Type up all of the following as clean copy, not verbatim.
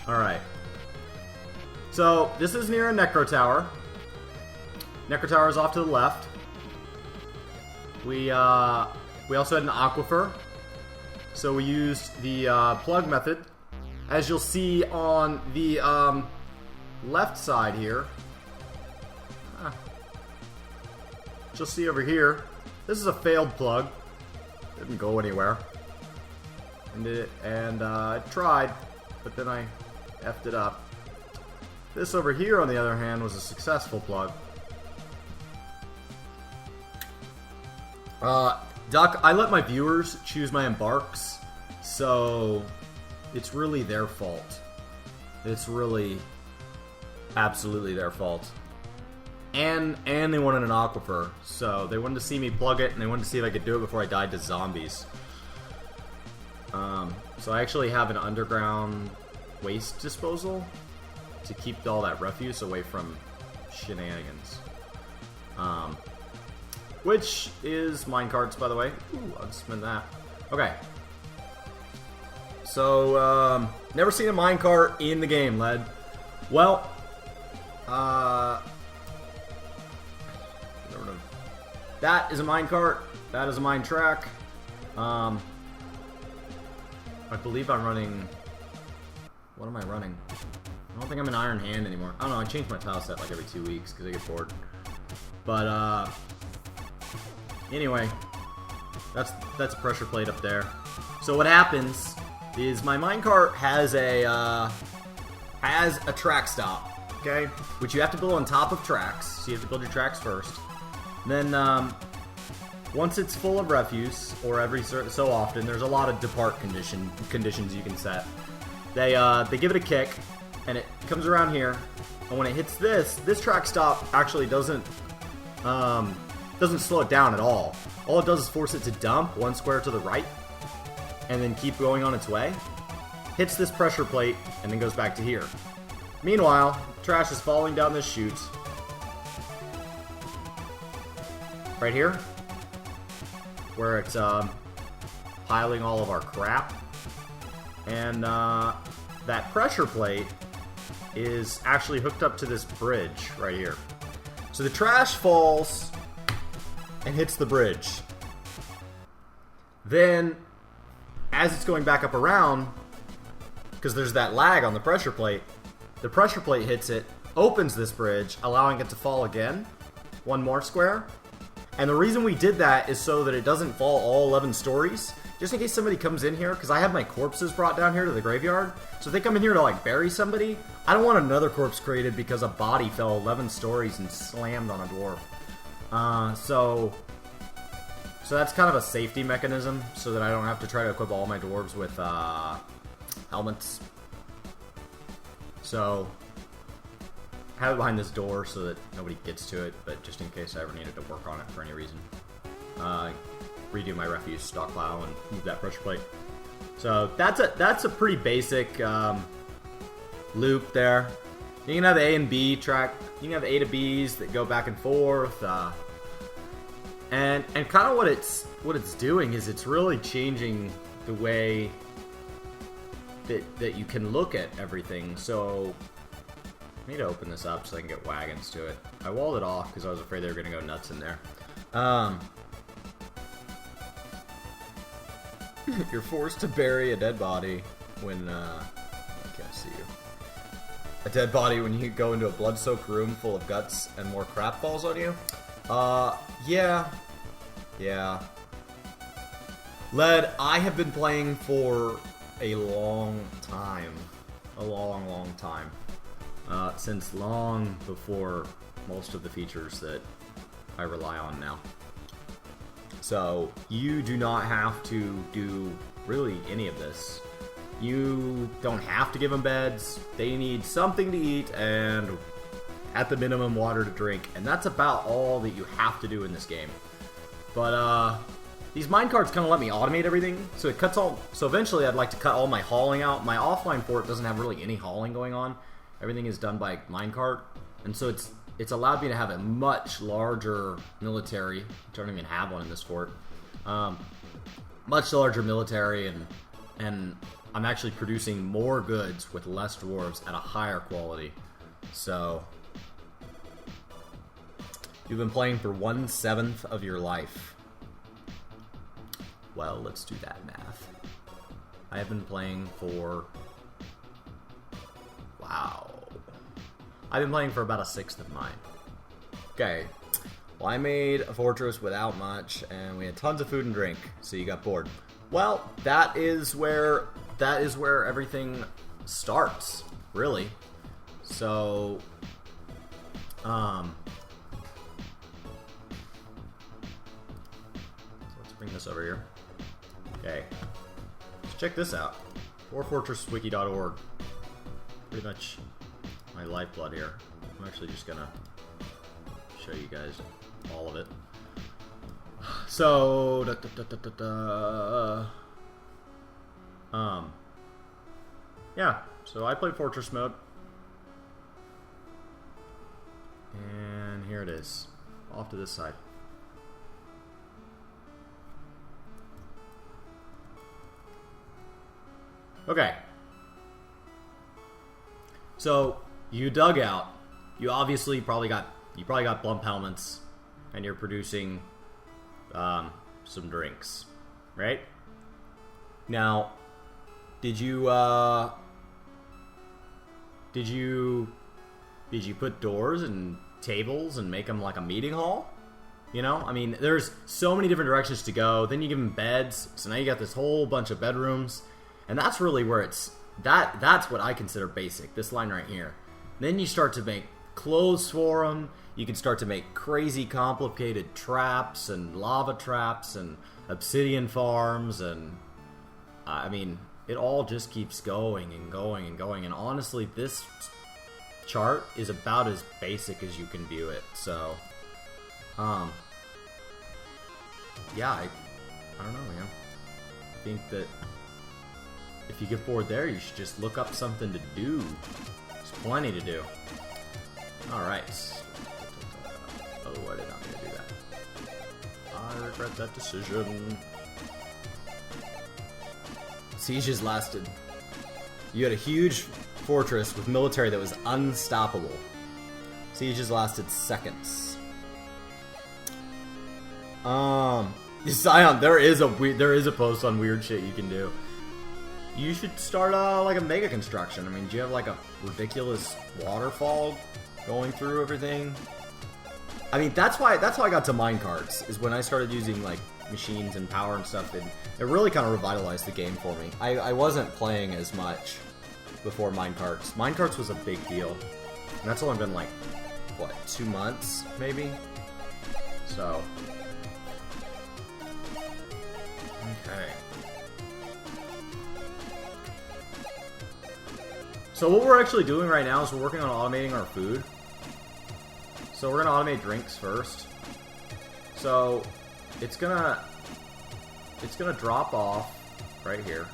Alright. So, this is near a Necro Tower. Necro Tower is off to the left. We also had an aquifer. So we used the plug method. As you'll see on the left side here. You'll see over here. This is a failed plug. Didn't go anywhere. And I tried, but then I effed it up. This over here, on the other hand, was a successful plug. Duck, I let my viewers choose my embarks, so it's really their fault. It's really absolutely their fault. And they wanted an aquifer, so they wanted to see me plug it, and they wanted to see if I could do it before I died to zombies. So I actually have an underground waste disposal to keep all that refuse away from shenanigans. Which is minecarts, by the way. Ooh, I'll spend that. Okay. So, never seen a minecart in the game, Led. Well, that is a minecart. That is a mine track. I believe I'm running... What am I running? I don't think I'm an iron hand anymore. I don't know, I change my tile set like every 2 weeks because I get bored. But, anyway, that's a pressure plate up there. So what happens is my minecart has a track stop, okay? Which you have to build on top of tracks. So you have to build your tracks first. Then, once it's full of refuse, or every so often, there's a lot of depart conditions you can set. They give it a kick, and it comes around here, and when it hits this track stop actually doesn't slow it down at all. All it does is force it to dump 1 square to the right, and then keep going on its way. Hits this pressure plate, and then goes back to here. Meanwhile, trash is falling down this chute. Right here, where it's piling all of our crap. And that pressure plate is actually hooked up to this bridge right here. So the trash falls and hits the bridge. Then, as it's going back up around, because there's that lag on the pressure plate hits it, opens this bridge, allowing it to fall again, 1 more square. And the reason we did that is so that it doesn't fall all 11 stories, just in case somebody comes in here, because I have my corpses brought down here to the graveyard. So if they come in here to, like, bury somebody, I don't want another corpse created because a body fell 11 stories and slammed on a dwarf. So that's kind of a safety mechanism, so that I don't have to try to equip all my dwarves with helmets. So I have it behind this door so that nobody gets to it, but just in case I ever needed to work on it for any reason. Redo my refuse stockpile and move that pressure plate. So that's a pretty basic loop there. You can have A and B track. You can have A to B's that go back and forth. And kind of what it's doing is it's really changing the way that you can look at everything. So I need to open this up so I can get wagons to it. I walled it off because I was afraid they were going to go nuts in there. You're forced to bury a dead body when, I can't see you. A dead body when you go into a blood-soaked room full of guts and more crap falls on you? Yeah. Led, I have been playing for a long time. A long time. Since long before most of the features that I rely on now. So, you do not have to do really any of this. You don't have to give them beds. They need something to eat and, at the minimum, water to drink. And that's about all that you have to do in this game. But, these minecarts kind of let me automate everything. So it cuts all... So eventually I'd like to cut all my hauling out. My offline port doesn't have really any hauling going on. Everything is done by minecart. And so it's allowed me to have a much larger military, which I don't even have one in this fort. much larger military, and I'm actually producing more goods with less dwarves at a higher quality. So you've been playing for 1/7 of your life. Well, let's do that math. I have been playing for... Wow. I've been playing for about 1/6 of mine. Okay. Well, I made a fortress without much, and we had tons of food and drink, so you got bored. Well, that is where everything starts, really. So, let's bring this over here. Okay. Let's check this out. warfortresswiki.org. Pretty much my lifeblood here. I'm actually just gonna show you guys all of it. So, yeah. So I played Fortress mode, and here it is, off to this side. Okay. So you dug out. You obviously probably got bump helmets, and you're producing some drinks, right? Now, did you put doors and tables and make them like a meeting hall? You know, I mean, there's so many different directions to go. Then you give them beds, so now you got this whole bunch of bedrooms, and that's really where it's that's what I consider basic. This line right here. Then you start to make clothes for them. You can start to make crazy complicated traps and lava traps and obsidian farms, and I mean, it all just keeps going and going and going. And honestly, this chart is about as basic as you can view it. So, yeah, I don't know, man. I think that if you get bored there, you should just look up something to do. There's plenty to do. Alright. Oh, I did not mean to do that. I regret that decision. Sieges lasted. You had a huge fortress with military that was unstoppable. Sieges lasted seconds. Scion, there is a post on weird shit you can do. You should start like a mega construction. I mean, do you have like a ridiculous waterfall going through everything? I mean, that's why I got to minecarts, is when I started using like machines and power and stuff. It really kind of revitalized the game for me. I wasn't playing as much before minecarts. Minecarts was a big deal, and that's only been like what, 2 months maybe. So okay. So what we're actually doing right now is we're working on automating our food. So we're gonna automate drinks first. So it's gonna drop off right here.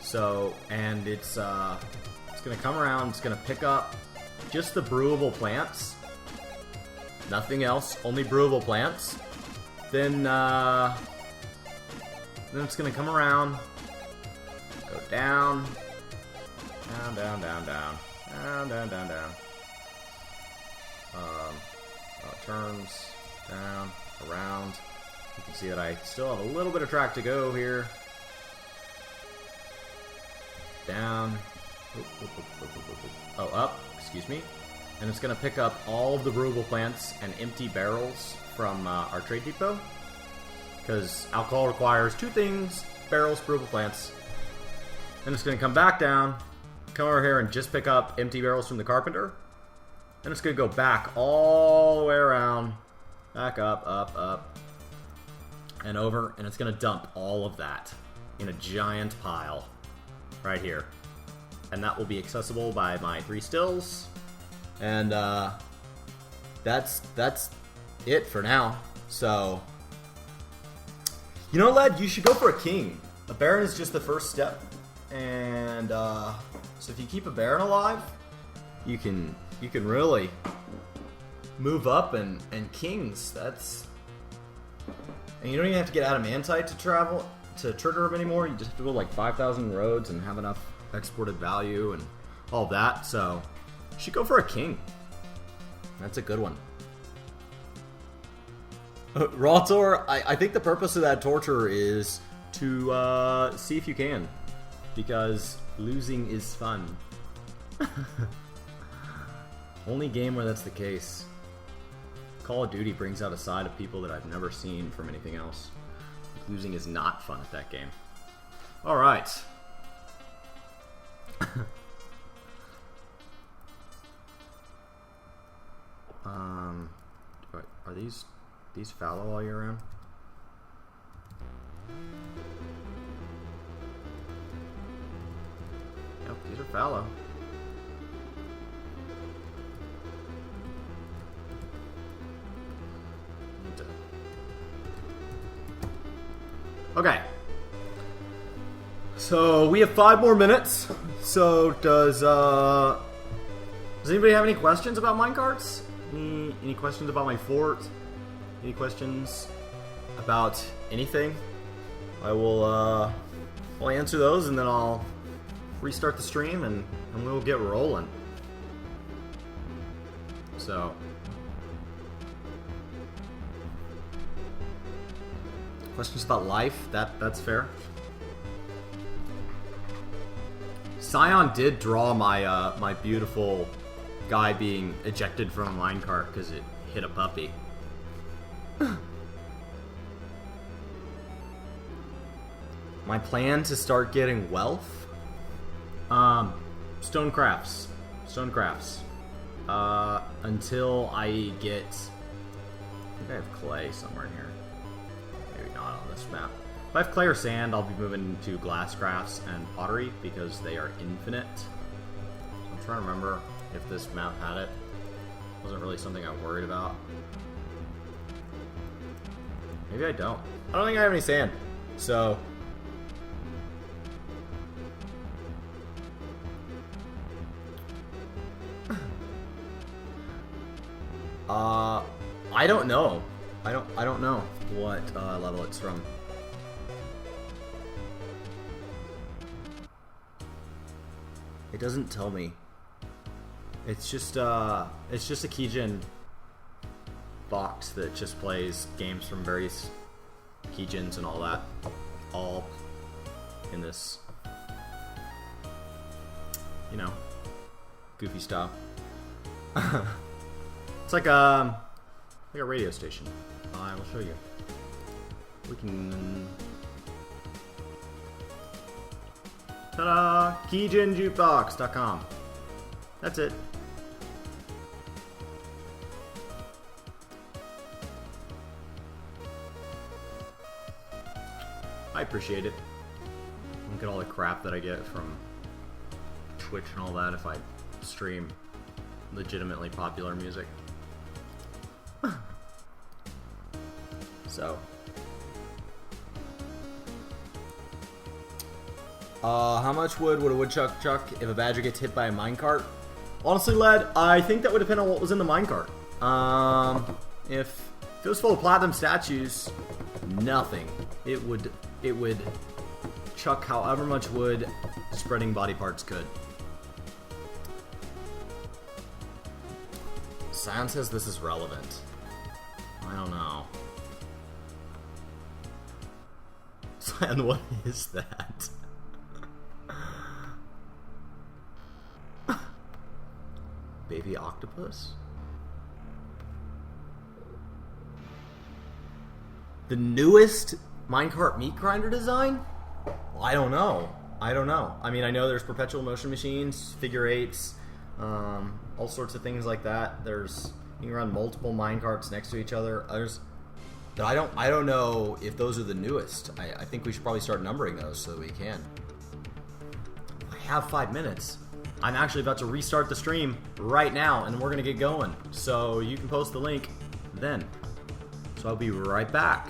So, and it's gonna come around. It's gonna pick up just the brewable plants, nothing else, only brewable plants. Then it's gonna come around, go down. Down, down, down, down. Down, down, down, down. It turns down, around. You can see that I still have a little bit of track to go here. Down. Oh, up. Excuse me. And it's going to pick up all of the brewable plants and empty barrels from our trade depot. Because alcohol requires 2 things: barrels, brewable plants. Then it's going to come back down, come over here and just pick up empty barrels from the carpenter. Then it's going to go back all the way around, back up, up, and over, and it's going to dump all of that in a giant pile right here. And that will be accessible by my 3 stills. And that's it for now. So, you know, lad, you should go for a king. A baron is just the first step. And so if you keep a baron alive, you can really move up, and kings, And you don't even have to get adamantite to travel to trigger them anymore. You just have to build like 5,000 roads and have enough exported value and all that. So you should go for a king. That's a good one. Raw Tor, I think the purpose of that torture is to see if you can. Because losing is fun. Only game where that's the case. Call of Duty brings out a side of people that I've never seen from anything else. Losing is not fun at that game. Alright. Are these fallow all year round? Yep, these are fallow. Okay. So we have 5 more minutes. So does anybody have any questions about minecarts? Any questions about my fort? Any questions about anything? I will I'll answer those and then I'll restart the stream and we'll get rolling. So questions about life? That's fair. Scion did draw my my beautiful guy being ejected from a minecart because it hit a puppy. My plan to start getting wealth? Stone crafts. Until I get... I think I have clay somewhere in here. Maybe not on this map. If I have clay or sand, I'll be moving to glass crafts and pottery because they are infinite. So I'm trying to remember if this map had it. It wasn't really something I worried about. Maybe I don't. I don't think I have any sand. So... I don't know. I don't know what level it's from. It doesn't tell me. It's just a keygen box that just plays games from various keygens and all that, all in this, you know, goofy style. It's like a radio station. I will show you. We can... Ta-da! KeygenJukebox.com. That's it. I appreciate it. Look at all the crap that I get from Twitch and all that if I stream legitimately popular music. So, how much wood would a woodchuck chuck if a badger gets hit by a minecart? Honestly, lad, I think that would depend on what was in the minecart. If it was full of platinum statues, nothing. It would chuck however much wood spreading body parts could. Science says this is relevant. I don't know. And what is that? Baby octopus? The newest minecart meat grinder design? Well, I don't know. I mean, I know there's perpetual motion machines, figure eights, all sorts of things like that. There's, you can run multiple minecarts next to each other. But I don't know if those are the newest. I think we should probably start numbering those so that we can. I have 5 minutes. I'm actually about to restart the stream right now, and we're going to get going. So you can post the link then. So I'll be right back.